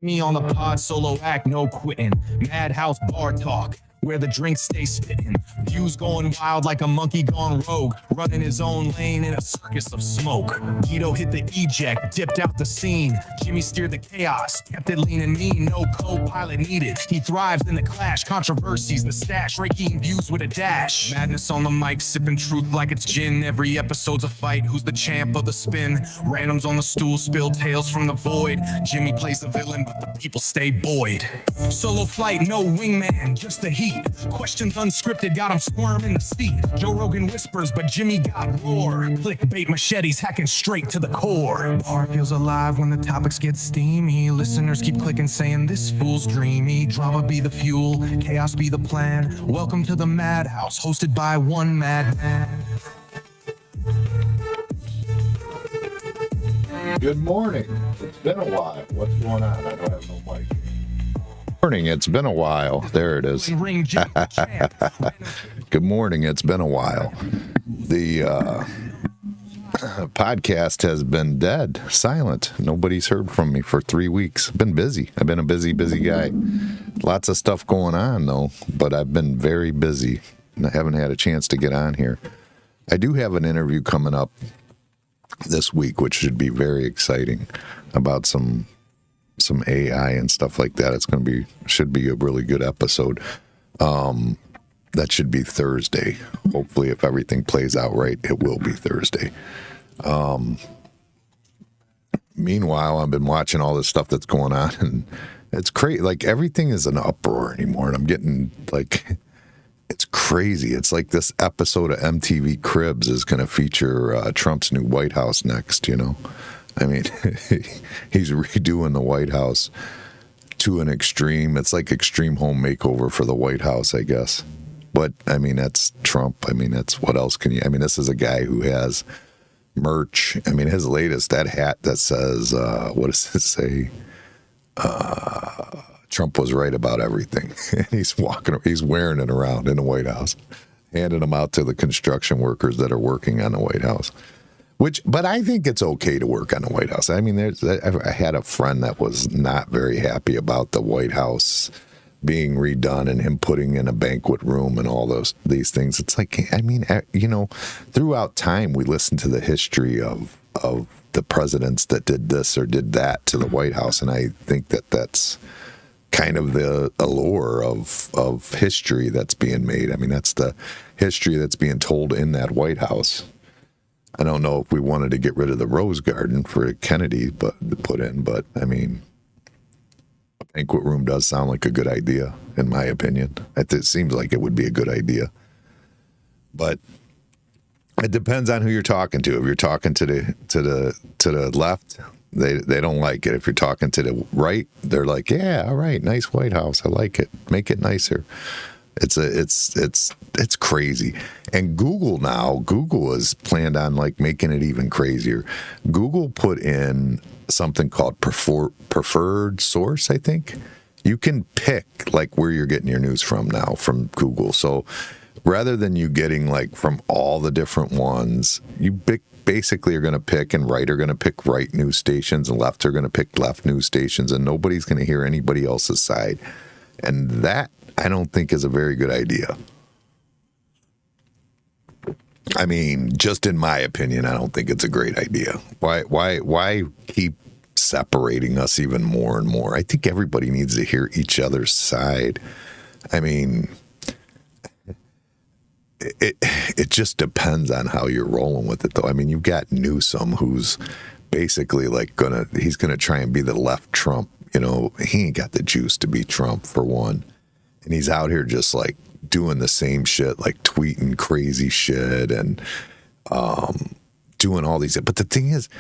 Me on the pod, solo act, no quitting. Madhouse bar talk, where the drinks stay spitting. Views going wild like a monkey gone rogue, running his own lane in a circus of smoke. Guido hit the eject, dipped out the scene. Jimmy steered the chaos, kept it lean and mean. No co-pilot needed. He thrives in the clash. Controversies, the stash, raking views with a dash. Madness on the mic, sipping truth like it's gin. Every episode's a fight. Who's the champ of the spin? Randoms on the stool, spill tales from the void. Jimmy plays the villain, but the people stay buoyed. Solo flight, no wingman, just the heat. Questions unscripted, got him squirming the seat. Joe Rogan whispers, but Jimmy got roar. Clickbait machetes hacking straight to the core. Bar feels alive when the topics get steamy. Listeners keep clicking, saying this fool's dreamy. Drama be the fuel, chaos be the plan. Welcome to the Madhouse, hosted by one madman. Good morning. It's been a while. What's going on? I don't have no mic. Morning. It's been a while. There it is. Good morning. It's been a while. The podcast has been dead, silent. Nobody's heard from me for 3 weeks. I've been busy. I've been a busy guy. Lots of stuff going on, though, but I've been very busy. And I haven't had a chance to get on here. I do have an interview coming up this week, which should be very exciting, about some AI and stuff like that. It's should be a really good episode. That should be Thursday. Hopefully, if everything plays out right, it will be Thursday. Meanwhile, I've been watching all this stuff that's going on, and it's crazy. Like, everything is an uproar anymore, and I'm getting, like, it's crazy. It's like this episode of MTV Cribs is going to feature Trump's new White House next, you know? I mean, he's redoing the White House to an extreme. It's like extreme home makeover for the White House, I guess. But, I mean, that's Trump. I mean, that's what else can you... I mean, this is a guy who has merch. I mean, his latest, that hat that says, what does it say? Trump was right about everything. And he's wearing it around in the White House, handing them out to the construction workers that are working on the White House. But I think it's okay to work on the White House. I mean, I had a friend that was not very happy about the White House being redone and him putting in a banquet room and all these things. It's like, I mean, you know, throughout time we listen to the history of the presidents that did this or did that to the White House, and I think that's kind of the allure of history that's being made. I mean, that's the history that's being told in that White House. I don't know if we wanted to get rid of the Rose Garden for Kennedy to put in, but I mean, a banquet room does sound like a good idea, in my opinion. It seems like it would be a good idea. But it depends on who you're talking to. If you're talking to the left, they don't like it. If you're talking to the right, they're like, yeah, all right, nice White House. I like it. Make it nicer. It's crazy. And Google is planned on like making it even crazier. Google put in something called preferred source, I think. You can pick like where you're getting your news from now from Google. So rather than you getting like from all the different ones, you basically are going to pick, and right are going to pick right news stations, and left are going to pick left news stations, and nobody's going to hear anybody else's side. And that, I don't think, is a very good idea. I mean, just in my opinion, I don't think it's a great idea. Why keep separating us even more and more? I think everybody needs to hear each other's side. I mean, it just depends on how you're rolling with it, though. I mean, you've got Newsom, who's basically like he's gonna try and be the left Trump. You know, he ain't got the juice to be Trump, for one. And he's out here just like doing the same shit, like tweeting crazy shit and doing all these. But the thing is,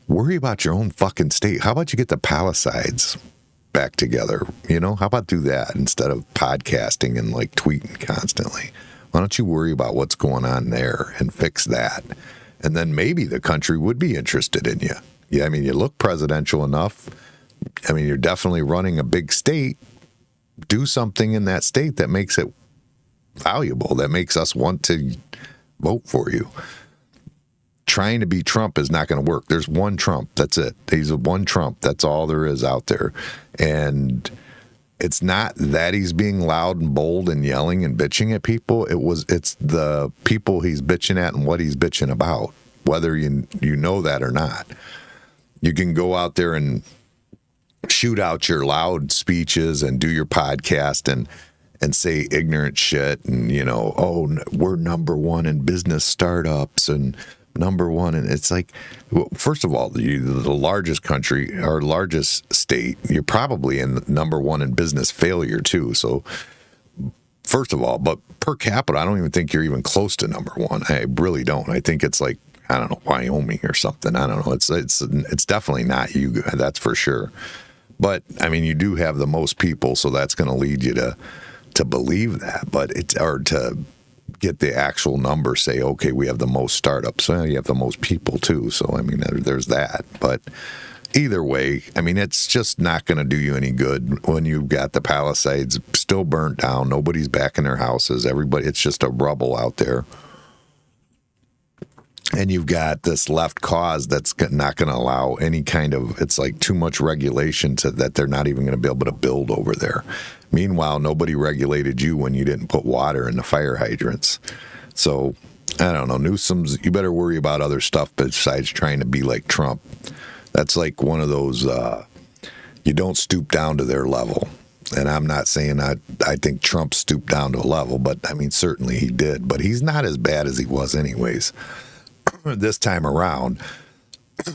worry about your own fucking state. How about you get the Palisades back together? You know, how about do that instead of podcasting and like tweeting constantly? Why don't you worry about what's going on there and fix that? And then maybe the country would be interested in you. Yeah, I mean, you look presidential enough. I mean, you're definitely running a big state. Do something in that state that makes it valuable, that makes us want to vote for you. trying to be Trump is not going to work. There's one Trump. That's it. He's one Trump. That's all there is out there. And it's not that he's being loud and bold and yelling and bitching at people. It's the people he's bitching at and what he's bitching about, whether you know that or not. You can go out there and shoot out your loud speeches and do your podcast and say ignorant shit and, we're number one in business startups and number one. And it's like, well, first of all, the largest country or largest state, you're probably in number one in business failure too. So first of all, but per capita, I don't even think you're even close to number one. I really don't. I think it's like, I don't know, Wyoming or something. I don't know. It's definitely not you. That's for sure. But I mean, you do have the most people, so that's going to lead you to believe that. But to get the actual number, say, okay, we have the most startups. Well, you have the most people too. So I mean, there's that. But either way, I mean, it's just not going to do you any good when you've got the Palisades still burnt down. Nobody's back in their houses. It's just a rubble out there. And you've got this left cause that's not going to allow any kind of, it's like too much regulation that they're not even going to be able to build over there. Meanwhile, nobody regulated you when you didn't put water in the fire hydrants. So, I don't know, Newsom's, you better worry about other stuff besides trying to be like Trump. That's like one of those, you don't stoop down to their level. And I'm not saying I think Trump stooped down to a level, but I mean, certainly he did. But he's not as bad as he was anyways. This time around.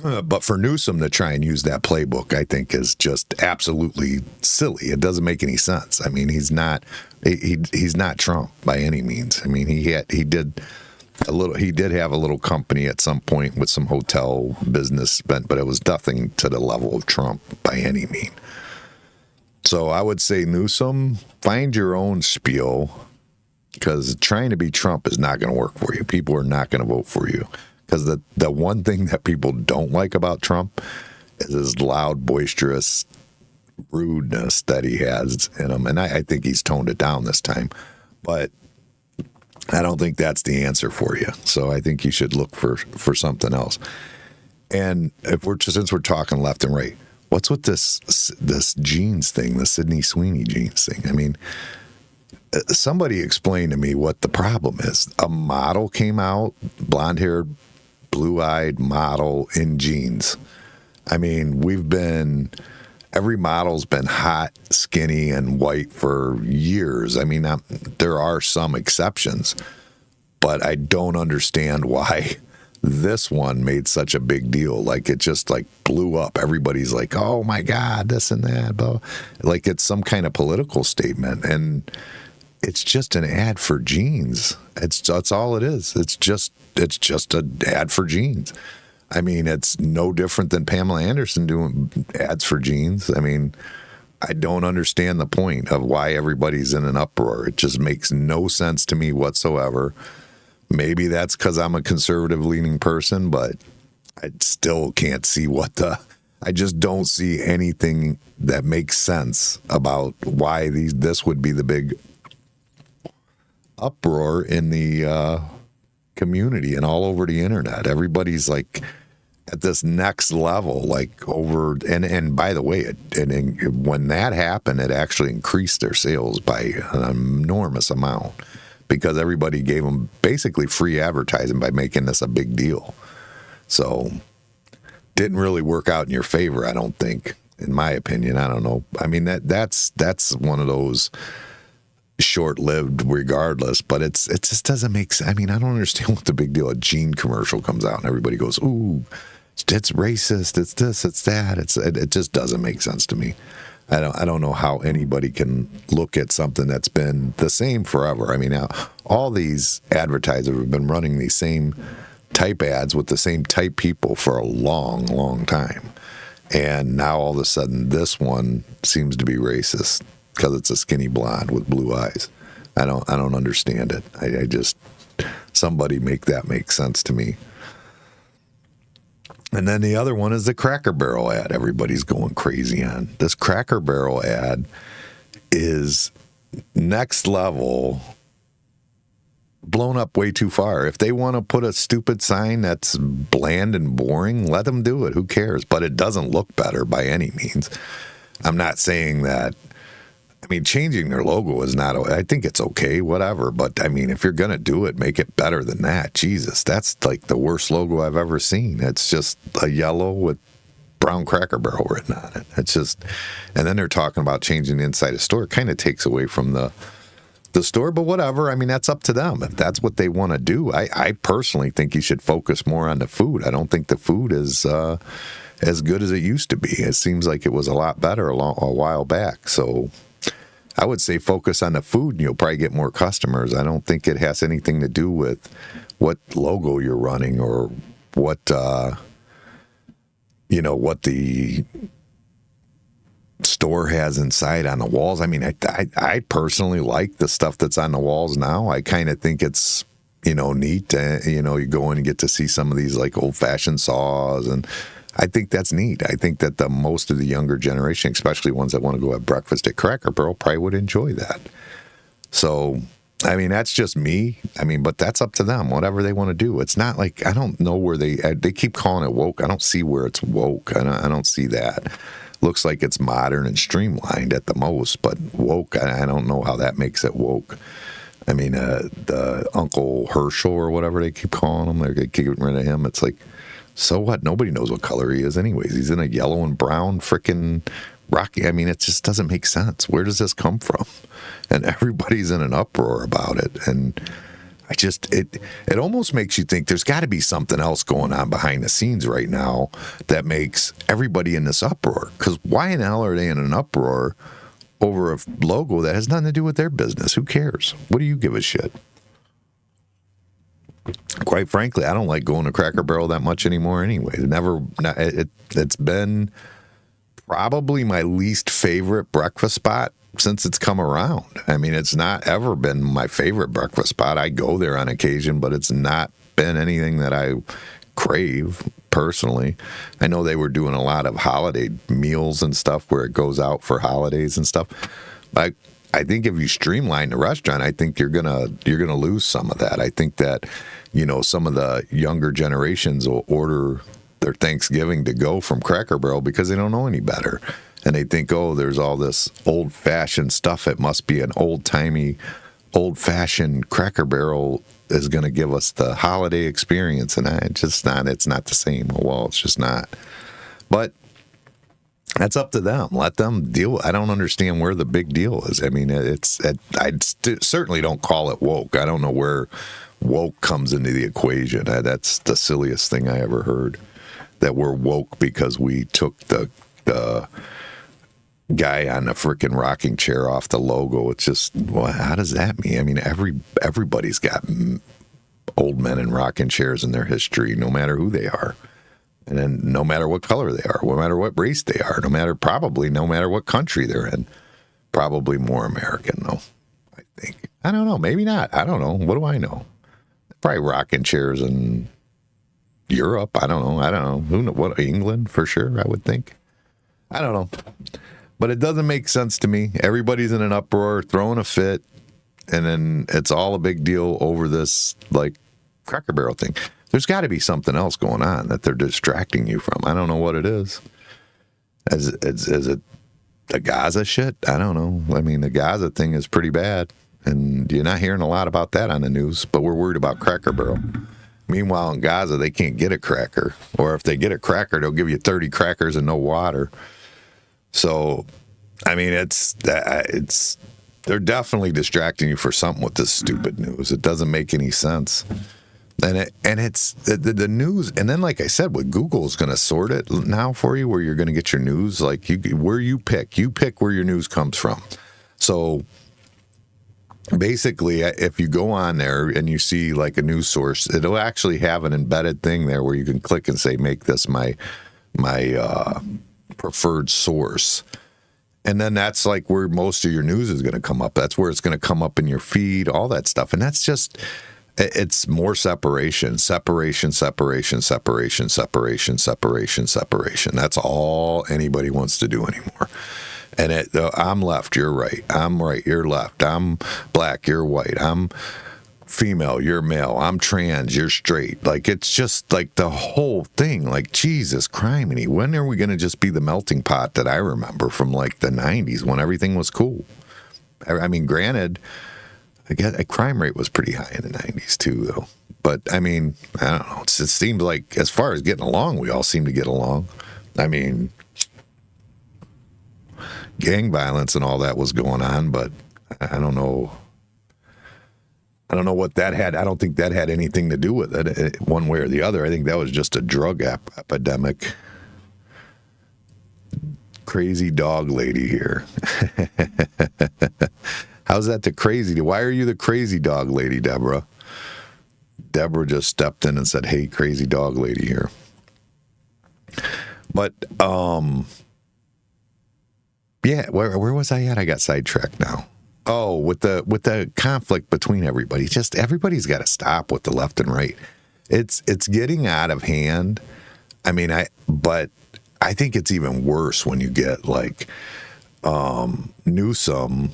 But for Newsom to try and use that playbook, I think is just absolutely silly. It doesn't make any sense. I mean, he's not Trump by any means. I mean, he did have a little company at some point with some hotel business, but it was nothing to the level of Trump by any means. So I would say, Newsom, find your own spiel, because trying to be Trump is not going to work for you. People are not going to vote for you. Because the one thing that people don't like about Trump is his loud, boisterous rudeness that he has in him. And I think he's toned it down this time. But I don't think that's the answer for you. So I think you should look for something else. And since we're talking left and right, what's with this jeans thing, the Sydney Sweeney jeans thing? I mean, somebody explain to me what the problem is. A model came out, blonde-haired, blue-eyed model in jeans. I mean, every model's been hot, skinny, and white for years. I mean, there are some exceptions, but I don't understand why this one made such a big deal. Like, it just like blew up. Everybody's like, oh my God, this and that. But like, it's some kind of political statement. And it's just an ad for jeans. That's all it is. It's just an ad for jeans. I mean, it's no different than Pamela Anderson doing ads for jeans. I mean, I don't understand the point of why everybody's in an uproar. It just makes no sense to me whatsoever. Maybe that's because I'm a conservative-leaning person, but I still can't see I just don't see anything that makes sense about why this would be the big uproar in the community and all over the internet. Everybody's like at this next level, like over, and by the way, when that happened, it actually increased their sales by an enormous amount because everybody gave them basically free advertising by making this a big deal. So didn't really work out in your favor, I don't think, in my opinion. I don't know. I mean, that's one of those short-lived regardless, but it just doesn't make sense. I mean, I don't understand what the big deal. A jean commercial comes out and everybody goes, ooh, it's racist, it's this, it's that. It just doesn't make sense to me. I don't know how anybody can look at something that's been the same forever. I mean, now all these advertisers have been running these same type ads with the same type people for a long, long time. And now all of a sudden this one seems to be racist because it's a skinny blonde with blue eyes. I don't understand it. I just, somebody make that make sense to me. And then the other one is the Cracker Barrel ad. Everybody's going crazy on. This Cracker Barrel ad is next level blown up way too far. If they want to put a stupid sign that's bland and boring, let them do it. Who cares? But it doesn't look better by any means. I'm not saying that. I mean, changing their logo is not, I think it's okay, whatever. But I mean, if you're going to do it, make it better than that. Jesus, that's like the worst logo I've ever seen. It's just a yellow with brown Cracker Barrel written on it. It's just, and then they're talking about changing the inside of the store. It kind of takes away from the store, but whatever. I mean, that's up to them. If that's what they want to do, I personally think you should focus more on the food. I don't think the food is as good as it used to be. It seems like it was a lot better a while back. So I would say focus on the food and you'll probably get more customers. I don't think it has anything to do with what logo you're running or what, what the store has inside on the walls. I mean, I personally like the stuff that's on the walls now. I kind of think it's, neat. You go in and get to see some of these like old fashioned saws, and I think that's neat. I think that the most of the younger generation, especially ones that want to go have breakfast at Cracker Barrel, probably would enjoy that. So, I mean, that's just me. I mean, but that's up to them, whatever they want to do. It's not like, I don't know where they keep calling it woke. I don't see where it's woke. I don't see that. Looks like it's modern and streamlined at the most, but woke, I don't know how that makes it woke. I mean, the Uncle Herschel or whatever they keep calling him, they're getting rid of him. It's like, so what? Nobody knows what color he is anyways. He's in a yellow and brown freaking Rocky. I mean, it just doesn't make sense. Where does this come from? And everybody's in an uproar about it. And it almost makes you think there's got to be something else going on behind the scenes right now that makes everybody in this uproar. Because why in hell are they in an uproar over a logo that has nothing to do with their business? Who cares? What do you give a shit? Quite frankly, I don't like going to Cracker Barrel that much anymore anyway. It's been probably my least favorite breakfast spot since it's come around. I mean, it's not ever been my favorite breakfast spot. I go there on occasion, but it's not been anything that I crave personally. I know they were doing a lot of holiday meals and stuff where it goes out for holidays and stuff. But I think if you streamline the restaurant, I think you're gonna lose some of that. I think that, some of the younger generations will order their Thanksgiving to go from Cracker Barrel because they don't know any better. And they think, oh, there's all this old-fashioned stuff. It must be an old-timey, old-fashioned Cracker Barrel is going to give us the holiday experience. And it's not the same. Well, it's just not. But that's up to them. Let them deal. I don't understand where the big deal is. I mean, certainly don't call it woke. I don't know where woke comes into the equation. That's the silliest thing I ever heard, that we're woke because we took the guy on the freaking rocking chair off the logo. It's just, well, how does that mean? I mean, everybody's got old men in rocking chairs in their history, no matter who they are. And then no matter what color they are, no matter what race they are, no matter what country they're in. Probably more American, though, I think. I don't know. Maybe not. I don't know. What do I know? Probably rocking chairs in Europe. I don't know. Who know? What, England, for sure, I would think. I don't know. But it doesn't make sense to me. Everybody's in an uproar, throwing a fit, and then it's all a big deal over this, like, Cracker Barrel thing. There's got to be something else going on that they're distracting you from. I don't know what it is. Is it the Gaza shit? I don't know. I mean, the Gaza thing is pretty bad, and you're not hearing a lot about that on the news, but we're worried about Cracker Barrel. Meanwhile, in Gaza, they can't get a cracker. Or if they get a cracker, they'll give you 30 crackers and no water. So, I mean, they're definitely distracting you for something with this stupid news. It doesn't make any sense. And it's the news. And then, like I said, what Google's going to sort it now for you, where you're going to get your news, like where you pick where your news comes from. So basically, if you go on there and you see like a news source, it'll actually have an embedded thing there where you can click and say, make this my preferred source. And then that's like where most of your news is going to come up. That's where it's going to come up in your feed, all that stuff. And that's just, it's more separation. That's all anybody wants to do anymore. And I'm left, you're right. I'm right, you're left. I'm black, you're white. I'm female, you're male. I'm trans, you're straight. Like, it's just like the whole thing. Like, Jesus criminy, when are we going to just be the melting pot that I remember from like the 90s when everything was cool? I mean, granted, I guess a crime rate was pretty high in the 90s too, though. But I mean, I don't know. It seems like as far as getting along, we all seem to get along. I mean, gang violence and all that was going on, but I don't know. I don't know what that had. I don't think that had anything to do with it, one way or the other. I think that was just a drug epidemic. Crazy dog lady here. How's that the crazy? Why are you the crazy dog lady, Deborah? Deborah just stepped in and said, "Hey, crazy dog lady here." But yeah, where was I at? I got sidetracked now. Oh, with the conflict between everybody. Just everybody's got to stop with the left and right. It's getting out of hand. I mean, but I think it's even worse when you get like Newsom,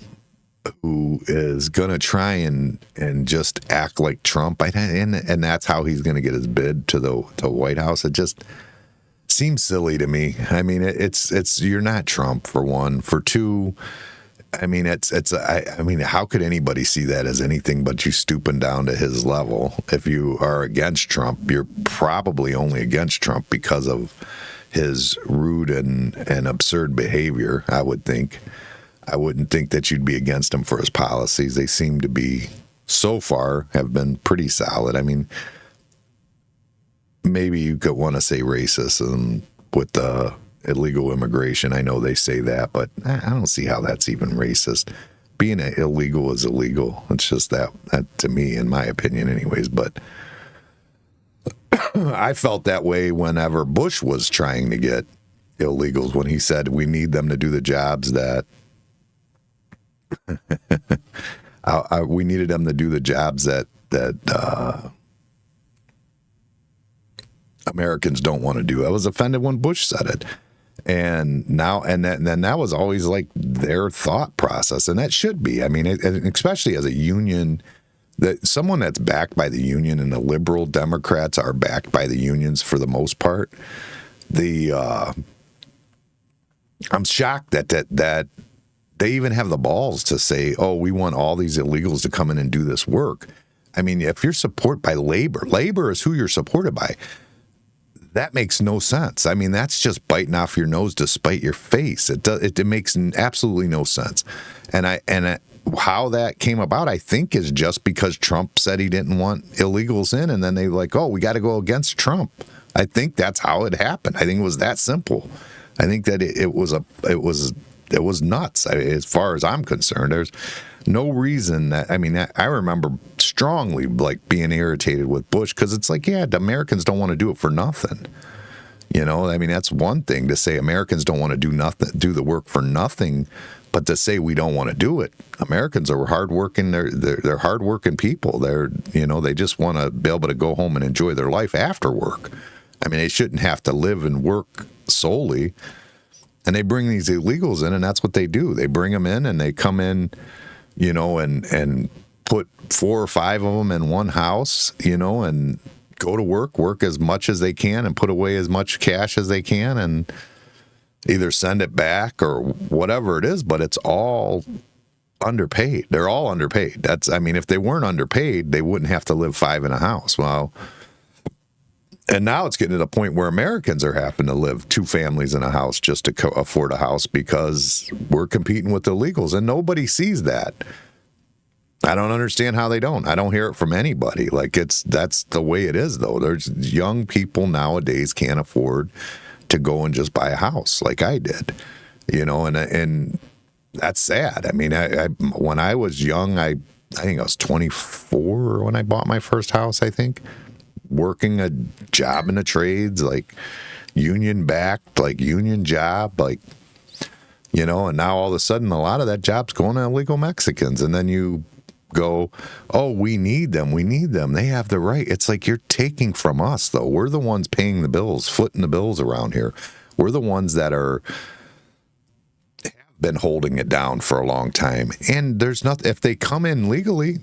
who is gonna try and just act like Trump, and that's how he's gonna get his bid to the White House. It just seems silly to me. I mean, it's you're not Trump, for one. For two, I mean, I mean, how could anybody see that as anything but you stooping down to his level? If you are against Trump, you're probably only against Trump because of his rude and absurd behavior, I would think. I wouldn't think that you'd be against him for his policies. They seem to be, so far, have been pretty solid. I mean, maybe you could want to say racism with the illegal immigration. I know they say that, but I don't see how that's even racist. Being illegal is illegal. It's just that to me, in my opinion anyways. But I felt that way whenever Bush was trying to get illegals, when he said we need them to do the jobs that we needed them to do the jobs that Americans don't want to do. I was offended when Bush said it. And now, and then that was always like their thought process, and that should be. I mean, especially as a union, that someone that's backed by the union, and the liberal Democrats are backed by the unions for the most part. I'm shocked that they even have the balls to say, "Oh, we want all these illegals to come in and do this work." I mean, if you're supported by labor is who you're supported by. That makes no sense. I mean, that's just biting off your nose to spite your face. It makes absolutely no sense. And how that came about, I think, is just because Trump said he didn't want illegals in, and then they were like, oh, we got to go against Trump. I think that's how it happened. I think it was that simple. I think that it was nuts. As far as I'm concerned, there's no reason that, I mean, I remember strongly like being irritated with Bush, because it's like, yeah, the Americans don't want to do it for nothing. You know, I mean, that's one thing to say Americans don't want to do the work for nothing, but to say we don't want to do it. Americans are hardworking. They're hardworking people. They just want to be able to go home and enjoy their life after work. I mean, they shouldn't have to live and work solely. And they bring these illegals in, and that's what they do. They bring them in, and they come in, you know, and put 4 or 5 of them in one house, you know, and go to work as much as they can, and put away as much cash as they can, and either send it back or whatever it is. But it's all underpaid. They're all underpaid. I mean, if they weren't underpaid, they wouldn't have to live 5 in a house. Well, and now it's getting to the point where Americans are having to live 2 families in a house just to afford a house, because we're competing with illegals, and nobody sees that. I don't understand how they don't. I don't hear it from anybody. Like, that's the way it is, though. There's young people nowadays can't afford to go and just buy a house like I did, you know, and that's sad. I mean, I when I was young, I think I was 24 when I bought my first house, I think. Working a job in the trades, like union backed, like union job, like, you know, and now all of a sudden a lot of that job's going to illegal Mexicans. And then you go, oh, we need them. They have the right. It's like you're taking from us, though. We're the ones paying the bills, footing the bills around here. We're the ones that have been holding it down for a long time. And there's nothing, if they come in legally,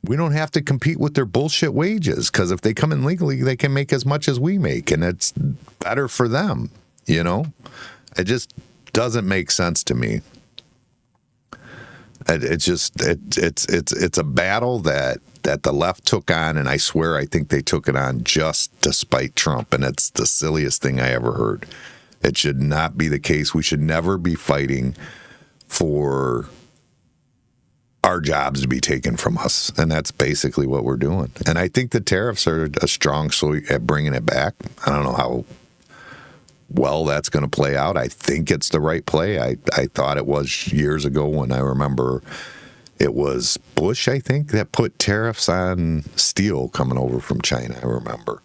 we don't have to compete with their bullshit wages, because if they come in legally, they can make as much as we make, and it's better for them. It just doesn't make sense to me. It's a battle that the left took on, and I swear I think they took it on just to spite Trump, and it's the silliest thing I ever heard. It should not be the case. We should never be fighting for our jobs to be taken from us, and that's basically what we're doing. And I think the tariffs are a strong suit at bringing it back. I don't know how well that's going to play out. I think it's the right play. I thought it was years ago when I remember it was Bush, I think, that put tariffs on steel coming over from China, I remember.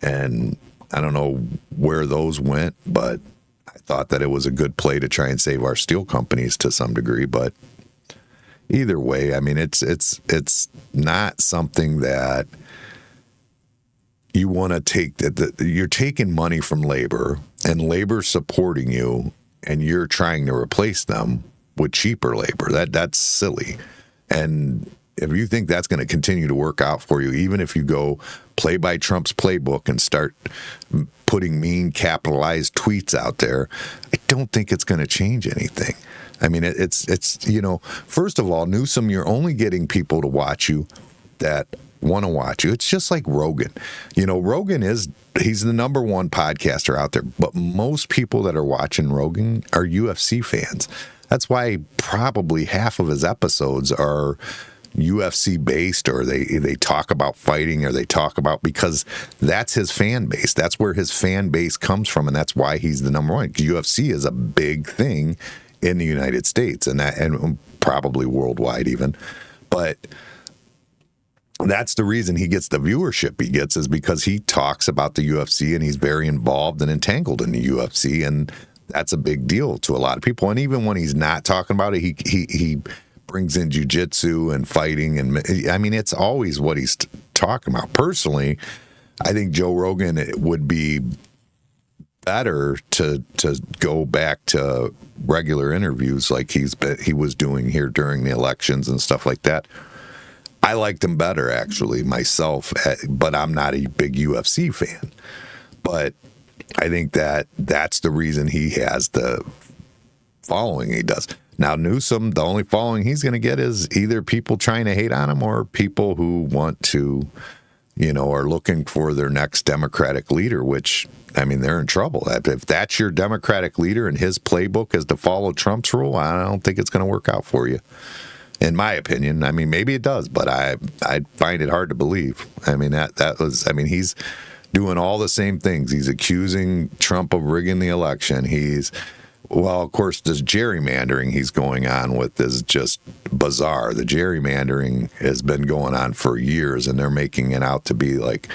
And I don't know where those went, but I thought that it was a good play to try and save our steel companies to some degree. But either way, I mean, it's not something that you want to take, you're taking money from labor, and labor's supporting you, and you're trying to replace them with cheaper labor. That's silly. And if you think that's going to continue to work out for you, even if you go play by Trump's playbook and start putting mean capitalized tweets out there, I don't think it's going to change anything. I mean, it's first of all, Newsom, you're only getting people to watch you that want to watch you. It's just like Rogan. Rogan he's the number one podcaster out there, but most people that are watching Rogan are UFC fans. That's why probably half of his episodes are UFC based, or they talk about fighting, or they talk about, because that's his fan base. That's where his fan base comes from, and that's why he's the number one. UFC is a big thing in the United States, and probably worldwide even. But that's the reason he gets the viewership he gets, is because he talks about the UFC, and he's very involved and entangled in the UFC, and that's a big deal to a lot of people. And even when he's not talking about it, he brings in jiu-jitsu and fighting, and I mean, it's always what he's talking about. Personally, I think Joe Rogan, it would be better to go back to regular interviews like he was doing here during the elections and stuff like that. I liked him better, actually, myself, but I'm not a big UFC fan. But I think that's the reason he has the following he does. Now, Newsom, the only following he's going to get is either people trying to hate on him, or people who want to, are looking for their next Democratic leader, which, I mean, they're in trouble. If that's your Democratic leader and his playbook is to follow Trump's rule, I don't think it's going to work out for you. In my opinion. I mean, maybe it does, but I find it hard to believe. I mean, he's doing all the same things. He's accusing Trump of rigging the election. Of course, this gerrymandering he's going on with is just bizarre. The gerrymandering has been going on for years, and they're making it out to be like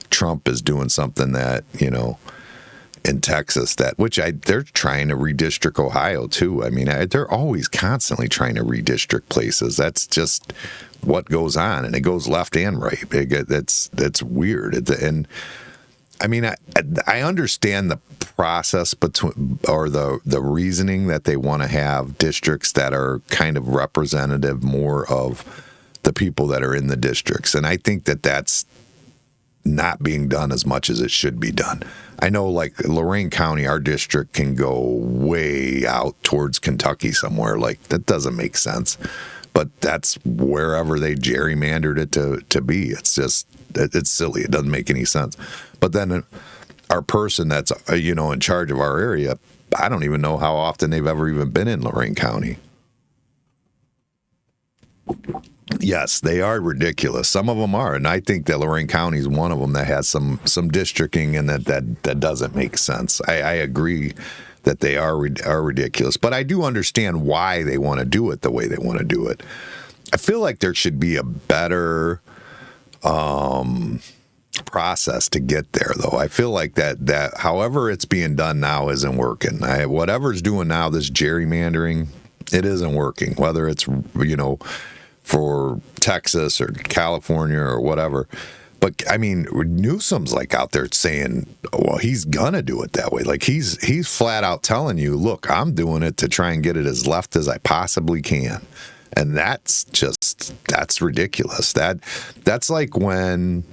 Trump is doing something that, in Texas, they're trying to redistrict Ohio too. I mean, they're always constantly trying to redistrict places. That's just what goes on, and it goes left and right. That's weird. And I mean, I understand the process or the reasoning that they want to have districts that are kind of representative more of the people that are in the districts, and I think that's not being done as much as it should be done. I know, like Lorain County, our district can go way out towards Kentucky somewhere. Like, that doesn't make sense. But that's wherever they gerrymandered it to be. It's just, it's silly. It doesn't make any sense. But then our person that's, in charge of our area, I don't even know how often they've ever even been in Lorain County. Yes, they are ridiculous. Some of them are, and I think that Lorain County is one of them that has some districting, and that doesn't make sense. I agree that they are ridiculous, but I do understand why they want to do it the way they want to do it. I feel like there should be a better process to get there, though. I feel like that however it's being done now isn't working. Whatever's doing now, this gerrymandering, it isn't working. Whether it's for Texas or California or whatever. But I mean, Newsom's like out there saying, well, he's gonna do it that way. Like he's flat out telling you, look, I'm doing it to try and get it as left as I possibly can. And that's ridiculous. That's like when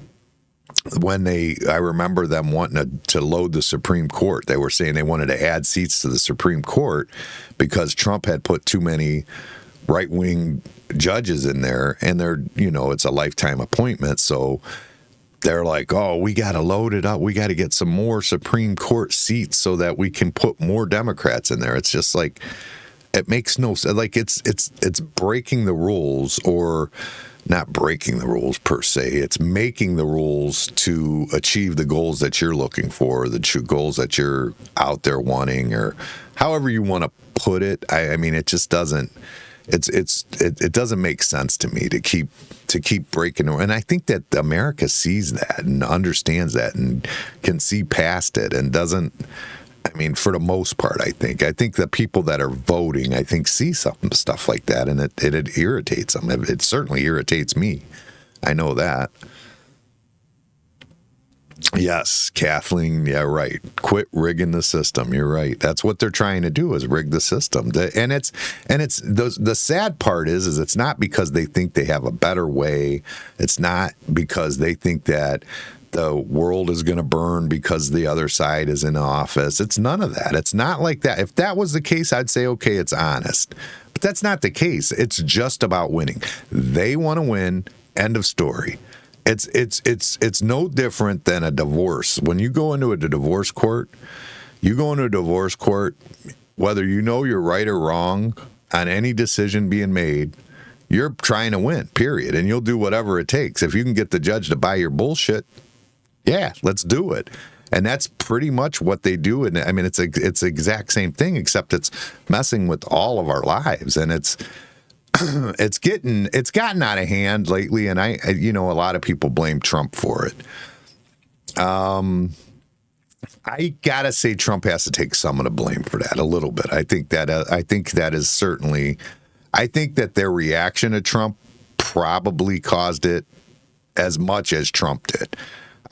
I remember them wanting to load the Supreme Court. They were saying they wanted to add seats to the Supreme Court because Trump had put too many right-wing judges in there, and it's a lifetime appointment. So they're like, oh, we got to load it up. We got to get some more Supreme Court seats so that we can put more Democrats in there. It's just like, it makes no sense. Like it's breaking the rules, or not breaking the rules per se. It's making the rules to achieve the goals that you're looking for, the true goals that you're out there wanting, or however you want to put it. I mean, it just doesn't. It doesn't make sense to me to keep breaking. And I think that America sees that and understands that and can see past it and doesn't. I mean, for the most part, I think the people that are voting, I think, see stuff like that, and it irritates them. It certainly irritates me. I know that. Yes, Kathleen. Yeah, right. Quit rigging the system. You're right. That's what they're trying to do, is rig the system. And the sad part is it's not because they think they have a better way. It's not because they think that the world is going to burn because the other side is in office. It's none of that. It's not like that. If that was the case, I'd say, okay, it's honest. But that's not the case. It's just about winning. They want to win. End of story. It's no different than a divorce. When you go into a divorce court, whether you know you're right or wrong on any decision being made, you're trying to win, period. And you'll do whatever it takes. If you can get the judge to buy your bullshit, yeah, let's do it. And that's pretty much what they do. And I mean, it's the exact same thing, except it's messing with all of our lives. And it's gotten out of hand lately. And I a lot of people blame Trump for it. I gotta say Trump has to take some of the blame for that a little bit. I think that is certainly. I think that their reaction to Trump probably caused it as much as Trump did.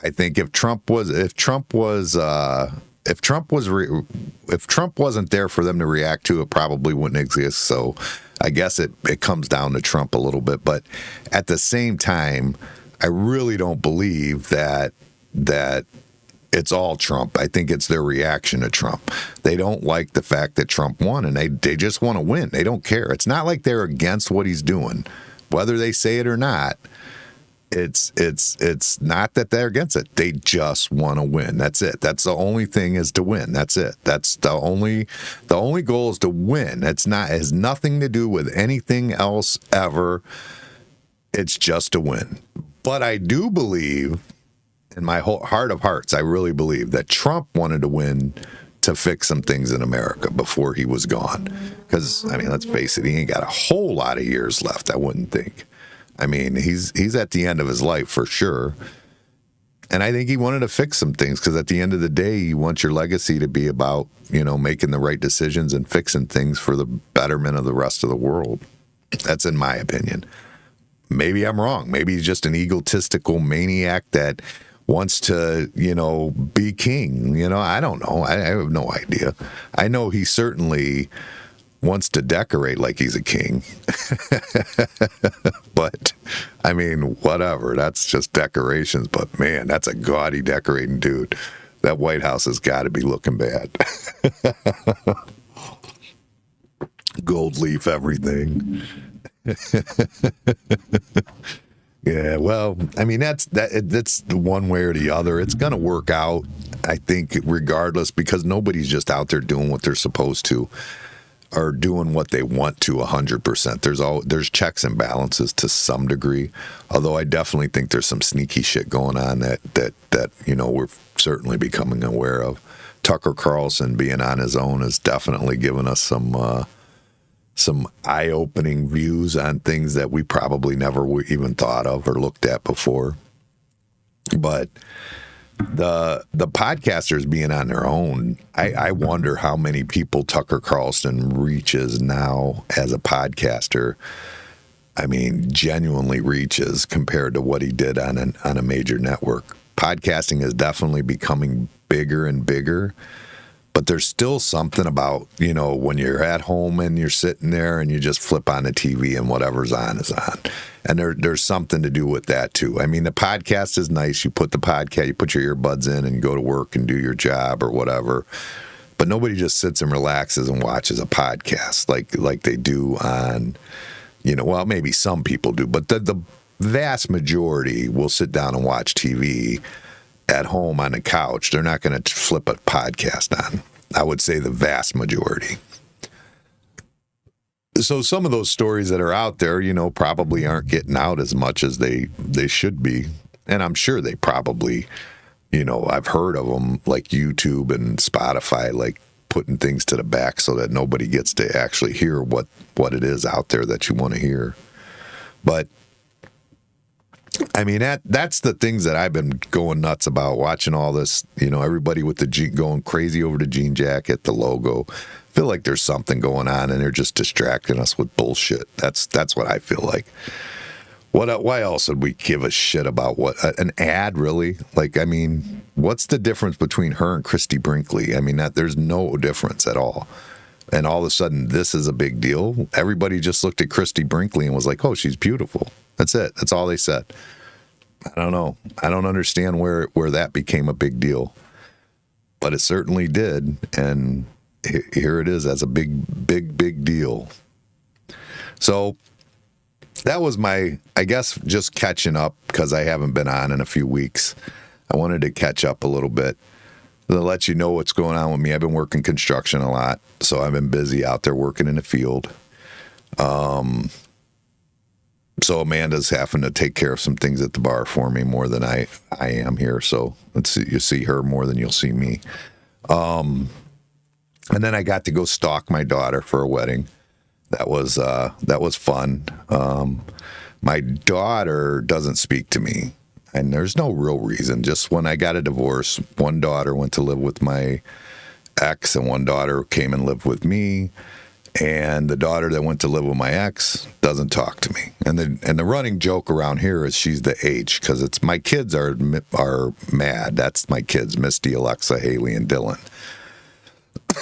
I think if Trump wasn't there for them to react to, it probably wouldn't exist. So I guess it comes down to Trump a little bit. But at the same time, I really don't believe that it's all Trump. I think it's their reaction to Trump. They don't like the fact that Trump won, and they just want to win. They don't care. It's not like they're against what he's doing, whether they say it or not. It's not that they're against it. They just want to win. That's it. That's the only thing, is to win. That's it. That's the only goal, is to win. It has nothing to do with anything else ever. It's just to win. But I do believe, in my whole heart of hearts, I really believe that Trump wanted to win to fix some things in America before he was gone. Because, I mean, let's face it, he ain't got a whole lot of years left, I wouldn't think. I mean, he's at the end of his life for sure. And I think he wanted to fix some things, because at the end of the day, you want your legacy to be about, making the right decisions and fixing things for the betterment of the rest of the world. That's in my opinion. Maybe I'm wrong. Maybe he's just an egotistical maniac that wants to, be king. I don't know. I have no idea. I know he certainly wants to decorate like he's a king. But, I mean, whatever. That's just decorations. But, man, that's a gaudy decorating dude. That White House has got to be looking bad. Gold leaf everything. Yeah, well, I mean, that's one way or the other. It's going to work out, I think, regardless, because nobody's just out there doing what they're supposed to, or doing what they want to 100%. There's checks and balances to some degree, although I definitely think there's some sneaky shit going on that we're certainly becoming aware of. Tucker Carlson being on his own has definitely given us some eye-opening views on things that we probably never even thought of or looked at before. But the podcasters being on their own, I wonder how many people Tucker Carlson reaches now as a podcaster. I mean, genuinely reaches compared to what he did on a major network. Podcasting is definitely becoming bigger and bigger, But there's still something about, when you're at home and you're sitting there and you just flip on the TV and whatever's on is on. And there's something to do with that too. I mean, the podcast is nice. You put your earbuds in and you go to work and do your job or whatever. But nobody just sits and relaxes and watches a podcast like they do on, well, maybe some people do, but the vast majority will sit down and watch TV at home on the couch. They're not going to flip a podcast on. I would say the vast majority. So some of those stories that are out there, probably aren't getting out as much as they should be. And I'm sure they probably, I've heard of them like YouTube and Spotify, like putting things to the back so that nobody gets to actually hear what it is out there that you want to hear. But I mean, that's the things that I've been going nuts about, watching all this, everybody with the going crazy over the jean jacket, the logo. I feel like there's something going on and they're just distracting us with bullshit. That's what I feel like. Why else would we give a shit about an ad, really? Like, I mean, what's the difference between her and Christy Brinkley? I mean, there's no difference at all. And all of a sudden, this is a big deal. Everybody just looked at Christy Brinkley and was like, oh, she's beautiful. That's it. That's all they said. I don't know. I don't understand where that became a big deal. But it certainly did. And here it is as a big deal. So that was I guess, just catching up because I haven't been on in a few weeks. I wanted to catch up a little bit to let you know what's going on with me. I've been working construction a lot, so I've been busy out there working in the field. So Amanda's having to take care of some things at the bar for me more than I am here. So let's see, you see her more than you'll see me. And then I got to go stalk my daughter for a wedding. That was fun. My daughter doesn't speak to me, and there's no real reason. Just when I got a divorce, one daughter went to live with my ex, and one daughter came and lived with me. And the daughter that went to live with my ex doesn't talk to me. And the running joke around here is she's the H, because it's my kids are mad. That's my kids, Misty, Alexa, Haley, and Dylan.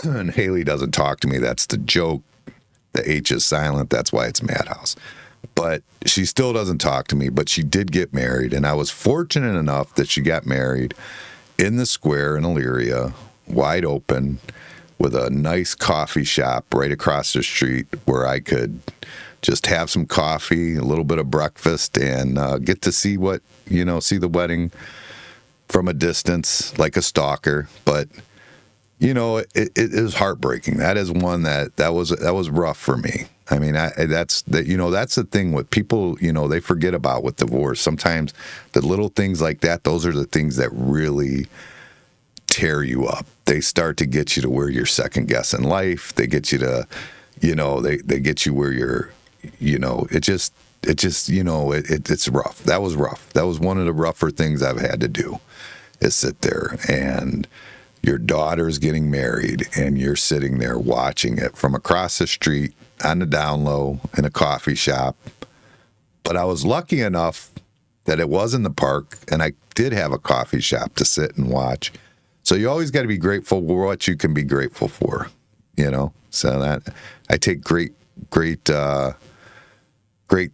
And Haley doesn't talk to me. That's the joke. The H is silent. That's why it's Madhouse. But she still doesn't talk to me. But she did get married. And I was fortunate enough that she got married in the square in Elyria, wide open, with a nice coffee shop right across the street where I could just have some coffee, a little bit of breakfast, and get to see see the wedding from a distance like a stalker. But it was heartbreaking. That is one that was rough for me. I mean, that's the thing with people, they forget about with divorce. Sometimes the little things like that, those are the things that really tear you up. They start to get you to where you're second guessing life. They get you to, they get you where you're, it's rough. That was rough. That was one of the rougher things I've had to do, is sit there and your daughter's getting married and you're sitting there watching it from across the street on the down low in a coffee shop. But I was lucky enough that it was in the park and I did have a coffee shop to sit and watch. So you always got to be grateful for what you can be grateful for, So that I take great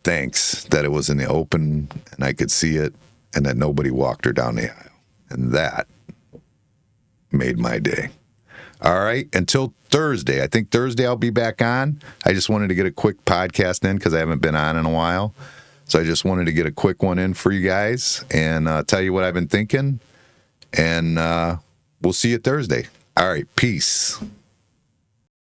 thanks that it was in the open and I could see it and that nobody walked her down the aisle. And that made my day. All right. Until Thursday. I think Thursday I'll be back on. I just wanted to get a quick podcast in because I haven't been on in a while. So I just wanted to get a quick one in for you guys and tell you what I've been thinking. And we'll see you Thursday. All right. Peace.